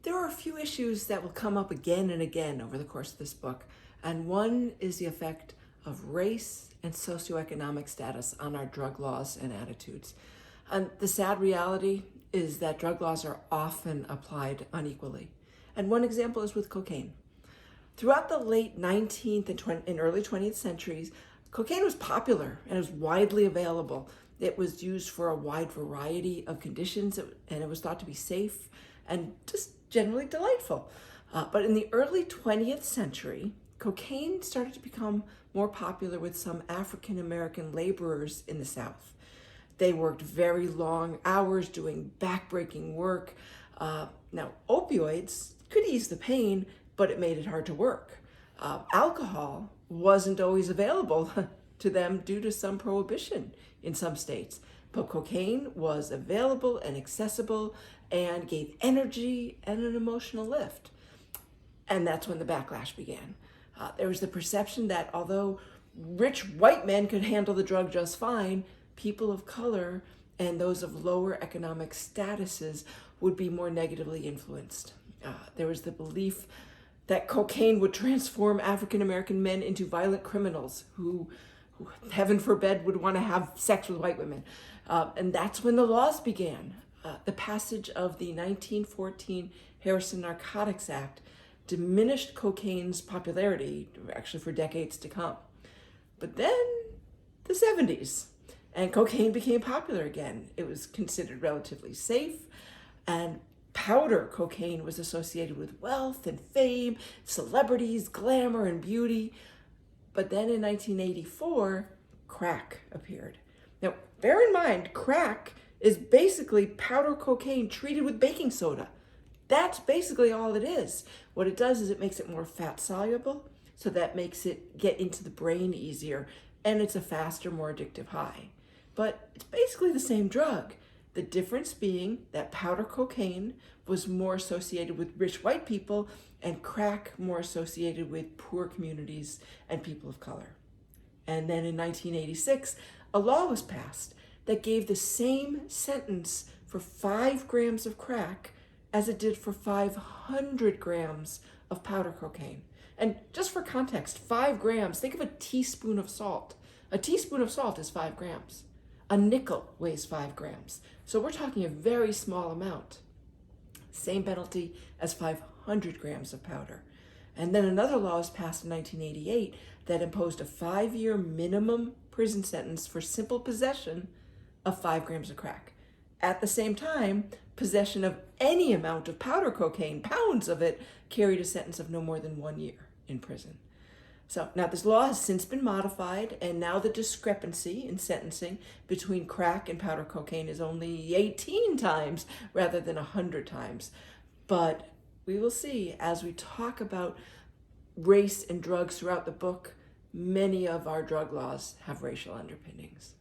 There are a few issues that will come up again and again over the course of this book, and one is the effect of race and socioeconomic status on our drug laws and attitudes. And the sad reality is that drug laws are often applied unequally. And one example is with cocaine. Throughout the late 19th and early 20th centuries, cocaine was popular and it was widely available. It was used for a wide variety of conditions, and it was thought to be safe and just generally delightful. But in the early 20th century, cocaine started to become more popular with some African American laborers in the South. They worked very long hours doing backbreaking work. Now, opioids could ease the pain, but it made it hard to work. Alcohol wasn't always available to them due to some prohibition in some states. But cocaine was available and accessible and gave energy and an emotional lift. And that's when the backlash began. There was the perception that although rich white men could handle the drug just fine, people of color and those of lower economic statuses would be more negatively influenced. There was the belief that cocaine would transform African American men into violent criminals who heaven forbid, would want to have sex with white women. And that's when the laws began. The passage of the 1914 Harrison Narcotics Act diminished cocaine's popularity, actually for decades to come. But then the 70s, and cocaine became popular again. It was considered relatively safe, and powder cocaine was associated with wealth and fame, celebrities, glamour, and beauty. But then in 1984, crack appeared. Now, bear in mind, crack is basically powder cocaine treated with baking soda. That's basically all it is. What it does is it makes it more fat soluble, so that makes it get into the brain easier, and it's a faster, more addictive high. But it's basically the same drug. The difference being that powder cocaine was more associated with rich white people and crack more associated with poor communities and people of color. And then in 1986, a law was passed that gave the same sentence for 5 grams of crack as it did for 500 grams of powder cocaine. And just for context, 5 grams, think of a teaspoon of salt. A teaspoon of salt is 5 grams. A nickel weighs 5 grams. So we're talking a very small amount. Same penalty as 500 grams of powder. And then another law was passed in 1988 that imposed a 5-year minimum prison sentence for simple possession of 5 grams of crack. At the same time, possession of any amount of powder cocaine, pounds of it, carried a sentence of no more than 1 year in prison. So now this law has since been modified, and now the discrepancy in sentencing between crack and powder cocaine is only 18 times rather than 100 times. But we will see as we talk about race and drugs throughout the book, many of our drug laws have racial underpinnings.